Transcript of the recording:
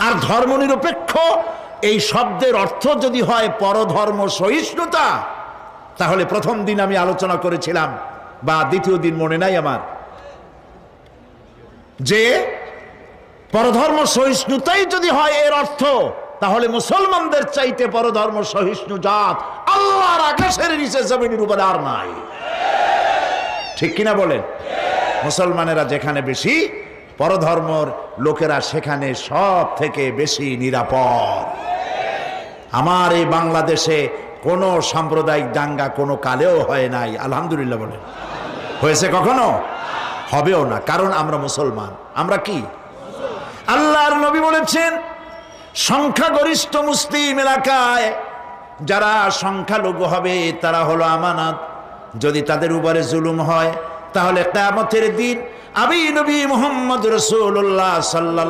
আর ধর্মনিরপেক্ষ এই শব্দের অর্থ যদি হয় পরধর্ম সহিষ্ণুতা, তাহলে প্রথম দিন আমি আলোচনা করেছিলাম বা দ্বিতীয় দিন মনে নাই আমার, যে পরধর্ম সহিষ্ণুতাই যদি হয় এর অর্থ, তাহলে মুসলমানদের চাইতে পরধর্ম সহিষ্ণু জাত আল্লাহর আকাশের নিচে জমিনের উপরে আর নাই। ঠিক কিনা বলেন? মুসলমানেরা যেখানে বেশি, পরধর্মর লোকেরা সেখানে সব থেকে বেশি নিরাপদ। আমার এই বাংলাদেশে কোনো সাম্প্রদায়িক দাঙ্গা কোনো কালেও হয় নাই, আলহামদুলিল্লাহ বলেন। হয়েছে কখনো? হবেও না, কারণ আমরা মুসলমান। আমরা কি? আল্লাহর নবী বলেছেন, সংখ্যাগরিষ্ঠ মুসলিম এলাকায় যারা সংখ্যালঘু হবে তারা হলো আমানত। যদি তাদের উপরে জুলুম হয়, তাহলে কিয়ামতের দিন আমি নবী মুহাম্মদ রাসূলুল্লাহ সাল্লাল্লাহু